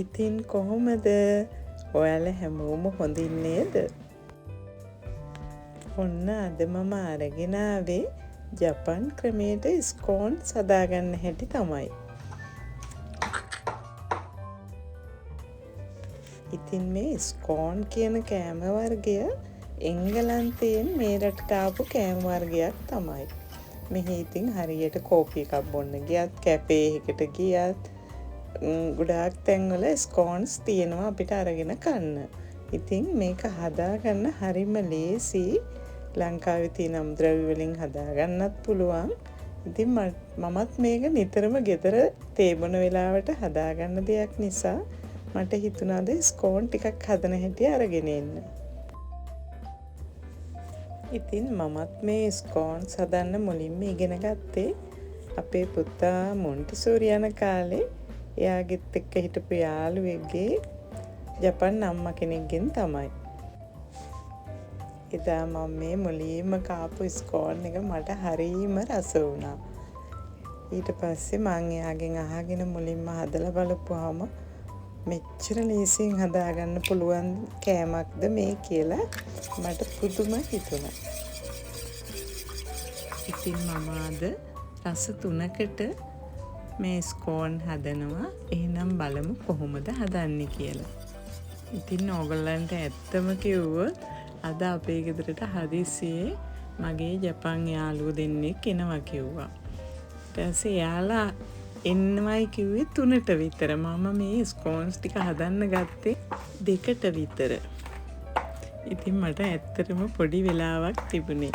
ඉතින් කොහොමද? ඔයාලා හැමෝම හොඳින් නේද? ඔන්න අද මම අරගෙන ආවේ ජපන් ක්‍රමයට ස්කෝන්ස් හදාගන්න හැටි තමයි. ඉතින් මේ ස්කෝන් කියන කෑම වර්ගය එංගලන්තයෙන් මේ රටට ආපු කෑම වර්ගයක් තමයි. මෙහි ඉතින් හරියට කෝපි එකක් බොන්න ගියත් කැපේ එකට ගියත් ගොඩාක් තැන්වල ස්කෝන්ස් තියෙනවා අපිට අරගෙන කන්න. ඉතින් මේක හදාගන්න හරිම ලේසි. ලංකාවේ තියෙන අමුද්‍රව්‍ය වලින් හදාගන්නත් පුළුවන්. ඉතින් මමත් මේක නිතරම ගෙදර තේ බොන වෙලාවට හදාගන්න දෙයක් නිසා මට හිතුණාද ස්කෝන් ටිකක් හදන හැටි අරගෙන එන්න. ඉතින් මමත් මේ ස්කෝන්ස් හදන්න මුලින්ම ඉගෙන ගත්තේ අපේ පුතා මොන්ටිසෝරි යන කාලේ එයාගෙත් එක්ක හිටපු යාළුවෙක්ගේ ජපන් අම්මා කෙනෙක්ගෙන් තමයි. එදා මම මේ මුලින්ම කාපු ස්කෝන් එක මට හරිම රස වුණා. ඊට පස්සේ මං එයාගෙන් අහගෙන මුලින්ම හදලා බලපුවාම මෙච්චර ලේසියෙන් හදාගන්න පුළුවන් කෑමක්ද මේ කියලා මට පුදුම හිතුණා. ඉතින් මම අද රස 3කට මේ ස්කෝන් හදනවා. එහෙනම් බලමු කොහොමද හදන්නේ කියලා. ඉතින් ඕගොල්ලන්ට ඇත්තම කිව්වොත් අද අපේ ගෙදරට හදිස්සියේ මගේ ජපන් යාළුවෝ දෙන්නෙක් එනවා කිව්වා. ඊට පස්සේ යාළුවා එන්නවයි කිව්වේ 3ට විතර. මම මේ ස්කෝන්ස් ටික හදන්න ගත්තේ 2ට විතර. ඉතින් මට ඇත්තටම පොඩි වෙලාවක් තිබුණේ.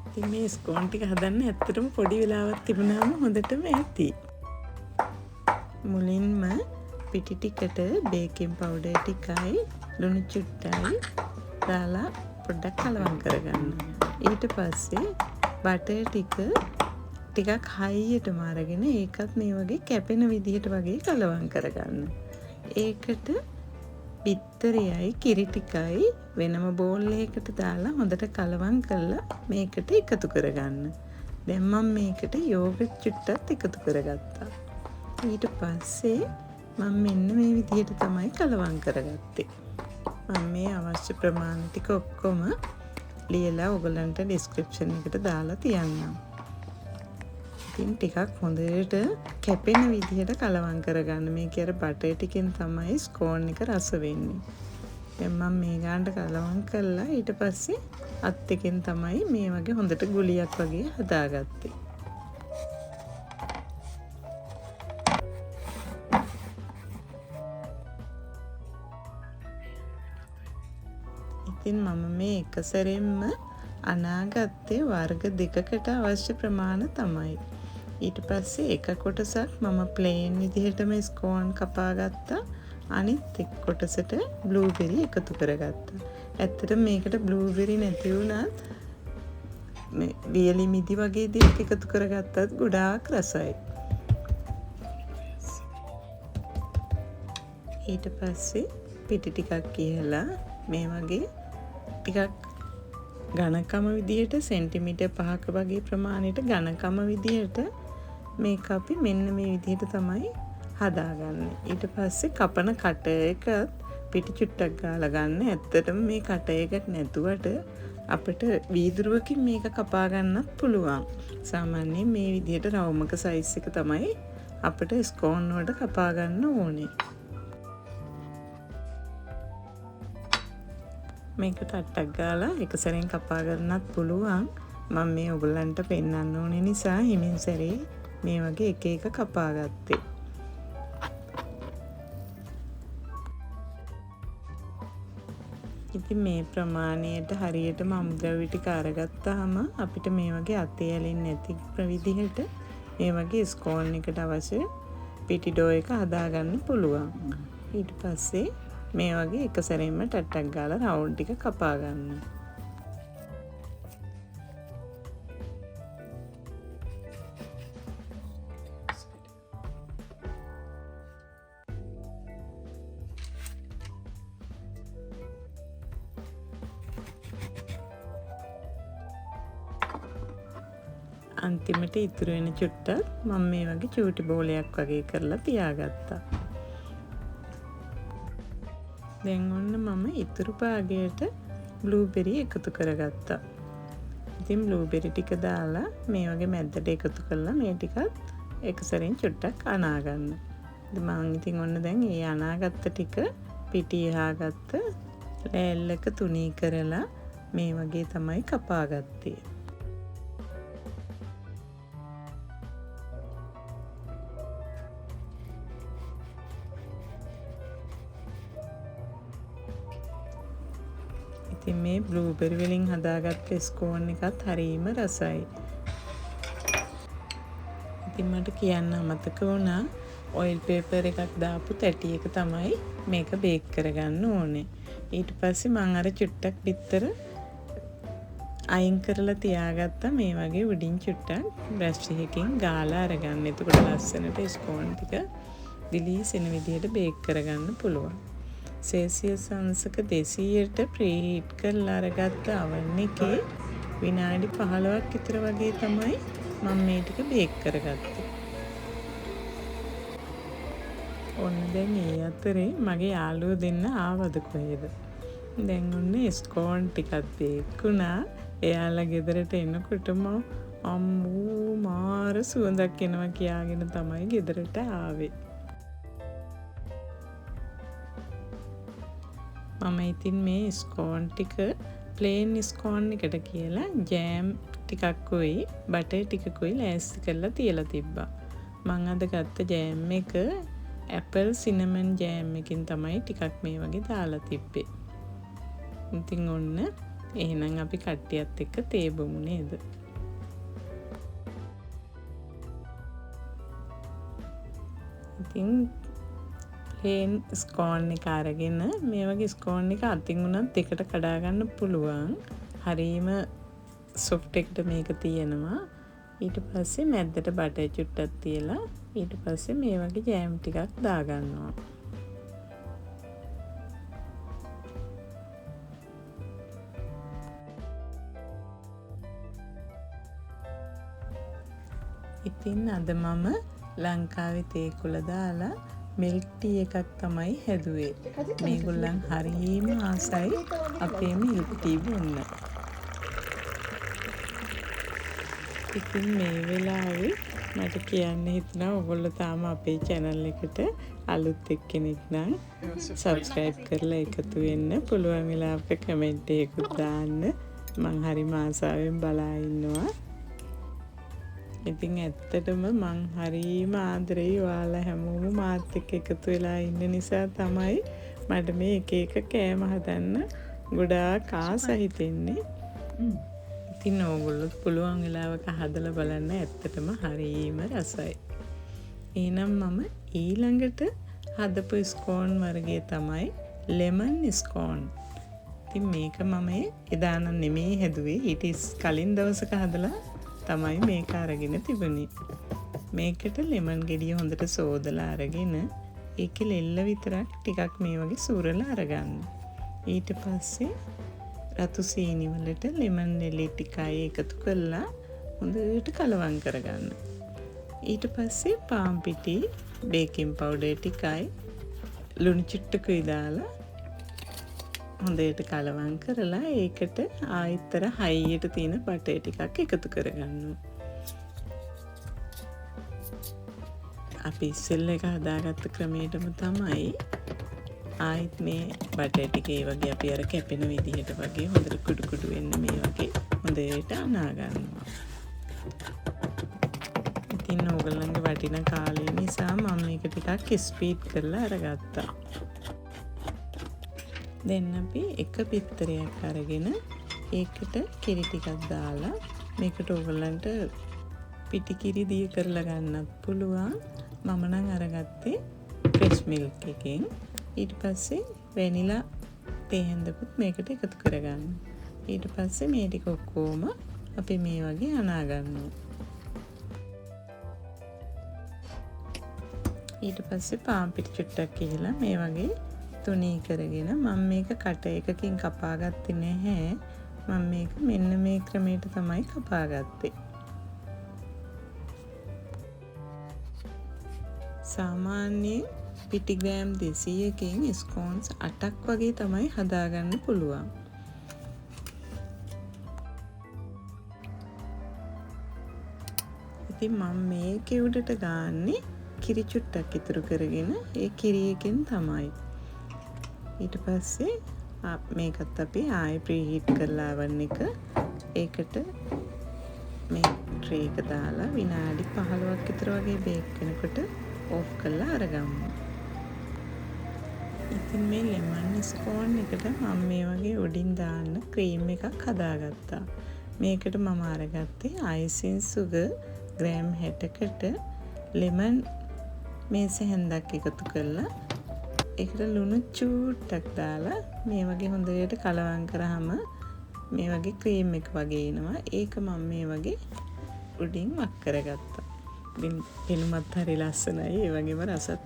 ඉතින් මේ ස්කෝන් ටික හදන්න ඇත්තටම පොඩි වෙලාවක් තිබුණාම හොඳටම ඇති. මුලින්ම පිටි ටිකට බේකින් පවුඩර් ටිකයි ලුණු චුට්ටයි දාලා පොඩ්ඩක් කලවම් කරගන්න. ඊට පස්සේ බටර් ටිකක් හයියටම අරගෙන ඒකත් මේ වගේ කැපෙන විදිහට වගේ කලවම් කරගන්න. ඒකට බිත්තරයයි කිරි ටිකයි වෙනම බෝල් එකකට දාලා හොඳට කලවම් කරලා මේකට එකතු කරගන්න. දැන් මම මේකට යෝගට් චුට්ටක් එකතු කරගත්තා. ඊට පස්සේ මම මෙන්න මේ විදිහට තමයි කලවම් කරගත්තේ. මම මේ අවශ්‍ය ප්‍රමාණ ටික ඔක්කොම ලියලා ඔයගලන්ට ඩිස්ක්‍රිප්ෂන් එකට දාලා තියන්නම්. ඉතින් ටිකක් හොඳට කැපෙන විදිහට කලවම් කරගන්න. මේක අර බටර් ටිකෙන් තමයි ස්කෝන් එක රස වෙන්නේ. දැන් මම මේ ගානට කලවම් කළා. ඊට පස්සේ අත් එකෙන් තමයි මේ වගේ හොඳට ගුලියක් වගේ හදාගත්තේ. ඉතින් මම මේ එක සැරෙන්ම අනාගත්තේ වර්ග 2කට අවශ්‍ය ප්‍රමාණ තමයි. ඊට පස්සේ එක කොටසක් මම ප්ලේන් විදිහටම ස්කෝන් කපා ගත්තා. අනිත් එක් කොටසට බ්ලූබෙරි එකතු කරගත්තා. ඇත්තටම මේකට බ්ලූබෙරි නැති වුණත් මේ වියලි මිදි වගේ දේක් එකතු කරගත්තත් ගොඩාක් රසයි. ඊට පස්සේ පිටි ටිකක් කියලා මේ වගේ ටිකක් ඝනකම විදිහට සෙන්ටිමීටර් 5ක වගේ ප්‍රමාණයට ඝනකම විදිහට මේක අපි මෙන්න මේ විදිහට තමයි හදාගන්නේ. ඊට පස්සේ කපන කට එකත් පිටි චුට්ටක් ගාලා ගන්න. ඇත්තටම මේ කට එකක් නැතුවට අපිට වීදුරුවකින් මේක කපා ගන්නත් පුළුවන්. සාමාන්‍යයෙන් මේ විදිහට රවුමක සයිස් එක තමයි අපිට ස්කෝන් වලට කපා ගන්න ඕනේ. මේක ටට්ටක් ගාලා එක සැරෙන් කපා ගන්නත් පුළුවන්. මම මේ ඔයගලන්ට පෙන්වන්න ඕනේ නිසා හිමින් සැරේ මේ වගේ එක එක කපා ගත්තේ. ඉතින් මේ ප්‍රමාණයට හරියටම අමුද්‍රව්‍ය ටික අරගත්තාම අපිට මේ වගේ අතේ ඇලෙන්නේ නැති විදිහට මේ වගේ ස්කෝන් එකට අවශ්‍ය පිටි ඩෝ එක හදාගන්න පුළුවන්. ඊට පස්සේ මේ වගේ එක සැරෙන්ම ටට්ටක් ගාලා රවුන්ඩ් ටික කපා ගන්න. අන්තිමට ඉතුරු වෙන චුට්ටක් මම මේ වගේ චූටි බෝලයක් වගේ කරලා තියාගත්තා. දැන් ඔන්න මම ඉතුරු භාගයට බ්ලූබෙරි එකතු කරගත්තා. ඉතින් බ්ලූබෙරි ටික දාලා මේ වගේ මැද්දට එකතු කරලා මේ ටිකත් එක සැරෙන් චුට්ටක් අනා ගන්න. මම ඉතින් ඔන්න දැන් මේ අනාගත්ත ටික පිටි එහාගත්ත ලෑල්ලක තුනී කරලා මේ වගේ තමයි කපාගත්තේ. ඉතින් මේ බ්ලූබෙරි වලින් හදාගත්ත ස්කෝන් එකත් හරිම රසයි. ඉතින් මට කියන්න අමතක වුණා ඔයිල් පේපර් එකක් දාපු තැටි එක තමයි මේක බේක් කරගන්න ඕනේ. ඊට පස්සේ මම අර චුට්ටක් බිත්තර අයින් කරලා තියාගත්තා මේ වගේ උඩින් චුට්ටක් බ්‍රෂ් එකකින් ගාලා අරගන්න. එතකොට ලස්සනට ස්කෝන් ටික දිලීසෙන විදිහට බේක් කරගන්න පුළුවන්. සෙල්සියස් අංශක 200ට ප්‍රීහීට් කරලා අරගත්ත oven එකේ විනාඩි 15ක් විතර වගේ තමයි මම මේ ටික බේක් කරගත්තේ. ඔන්න දැන් මේ අතරේ මගේ යාළුවෝ දෙන්න ආවද කොහෙද? දැන් ඔන්න ස්කෝන් ටිකක් බේක් වුණා. එයාලා ගෙදරට එනකොටම අම්මෝ මාර සුවඳක් එනවා කියාගෙන තමයි ගෙදරට ආවේ. මම ඉතින් මේ ස්කෝන් ටික ප්ලේන් ස්කෝන් එකට කියලා ජෑම් ටිකක් උයි බටර් ටිකකුයි ලෑස්ති කරලා තියලා තිබ්බා. මම අද ගත්ත ජෑම් එක ඇපල් සිනමන් ජෑම් එකකින් තමයි ටිකක් මේ වගේ දාලා තිබ්බේ. ඉතින් ඔන්න එහෙනම් අපි කට්ටියත් එක්ක තේ බොමු නේද? ඉතින් ප්ලේන් ස්කෝන් එක අරගෙන මේ වගේ ස්කෝන් එක අතින් උනත් දෙකට කඩා ගන්න පුළුවන්. හරීම සොෆ්ට් එකට මේක තියෙනවා. ඊට පස්සේ මැද්දට බටර් චුට්ටක් තියලා ඊට පස්සේ මේ වගේ ජෑම් ටිකක් දාගන්නවා. ඉතින් අද මම ලංකාවේ තේ කුල දාලා මිල්ක් ටී එකක් තමයි හැදුවේ. මේගොල්ලන් හරිම ආසයි අපේ මිල්ක් ටී බොන්න. ඉතින් මේ වෙලාවේ මට කියන්න හිතුණා ඔයගොල්ලෝ තාම අපේ channel එකට අලුත් එක්කෙනෙක් නම් subscribe කරලා එකතු වෙන්න. පුළුවන් වෙලාවක comment එකකුත් දාන්න. මං හරිම ආසාවෙන් බලා ඉන්නවා. ඉතින් ඇත්තටම මං හරිම ආදරෙයි ඔයාලා හැමෝම මාත් එක්ක එකතු වෙලා ඉන්න නිසා තමයි මට මේ එක එක කෑම හදන්න ගොඩාක් ආස හිතෙන්නේ. ඉතින් ඕගොල්ලොත් පුළුවන් වෙලාවක හදලා බලන්න ඇත්තටම හරිම රසයි. එහෙනම් මම ඊළඟට හදපු ස්කෝන් වර්ගය තමයි ලෙමන් ස්කෝන්. ඉතින් මේක මම එදා නම් නෙමෙයි හැදුවේ. ඊට කලින් දවසක හදලා තමයි මේක අරගෙන තිබුණේ. මේකට ලෙමන් ගෙඩිය හොඳට සෝදලා අරගෙන ඒකේ ලෙල්ල විතරක් ටිකක් මේ වගේ සූරලා අරගන්න. ඊට පස්සේ රතු සීනි වලට ලෙමන් නෙලි ටිකයි එකතු කරලා හොඳට කලවම් කරගන්න. ඊට පස්සේ පාන් පිටි, බේකින් පවුඩර් ටිකයි, ලුණු චුට්ටකුයි දාලා හොඳට කලවම් කරලා ඒකට ආයෙත්තර හයියට තියෙන බටර් ටිකක් එකතු කරගන්නවා. අපි ඉස්සෙල්ලා එක හදාගත්ත ක්‍රමයටම තමයි ආයෙත් මේ බටර් ටික ඒ වගේ අපි අර කැපෙන විදිහට වගේ හොඳට කුඩු කුඩු වෙන්න මේ වගේ හොඳට අනා ගන්නවා. ඉතින් ඕගොල්ලන්ගේ වටිනා කාලය නිසා මම මේක ටිකක් ස්පීඩ් කරලා අරගත්තා. දැන් අපි එක පිත්තරයක් අරගෙන ඒකට කිරි ටිකක් දාලා මේකට ඕගොල්ලන්ට පිටි කිරි දී කරලා ගන්නත් පුළුවන්. මම නම් අරගත්තේ ෆ්‍රෙෂ් මිල්ක් එකෙන්. ඊට පස්සේ වැනිලා තේ හැඳකුත් මේකට එකතු කරගන්න. ඊට පස්සේ මේ ටික ඔක්කොම අපි මේ වගේ අනා ගන්නවා. ඊට පස්සේ පාන් පිටි චුට්ටක් කියලා මේ වගේ තුනී කරගෙන මම මේක කට එකකින් කපාගත්තේ නැහැ. මම මේක මෙන්න මේ ක්‍රමයට තමයි කපාගත්තේ. සාමාන්‍යයෙන් පිටිග්‍රෑම් 200කින් ස්කෝන්ස් 8ක් වගේ තමයි හදාගන්න පුළුවන්. ඉතින් මම මේකේ උඩට ගාන්නේ කිරි චුට්ටක් ඉතුරු කරගෙන ඒ කිරි එකෙන් තමයි. ඊට පස්සේ මේකත් අපි ආයෙ ප්‍රීහීට් කරලා ආවන්න එක ඒකට මේ ට්‍රේ එක දාලා විනාඩි 15ක් විතර වගේ බේක් වෙනකොට ඕෆ් කරලා අරගමු. ඉතින් මේ ලෙමන් ස්කෝන් එකට මම මේ වගේ උඩින් දාන්න ක්‍රීම් එකක් හදාගත්තා. මේකට මම අරගත්තේ අයිසින් සුගර් ග්‍රෑම් 60කට ලෙමන් මේස හැන්දක් එකතු කරලා ඒකට ලුණු චූට්ටක් දාලා මේ වගේ හොඳට කලවම් කරාම මේ වගේ ක්‍රීම් එක වගේ එනවා. ඒක මම මේ වගේ උඩින් වක් කරගත්තා. පෙනුමත් හරි ලස්සනයි. ඒ වගේම රසත්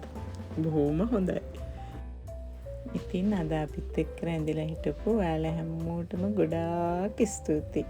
බොහොම හොඳයි. ඉතින් අද අපිත් එක්ක රැඳිලා හිටපු ඔයාලා හැමෝටම ගොඩාක් ස්තුතියි.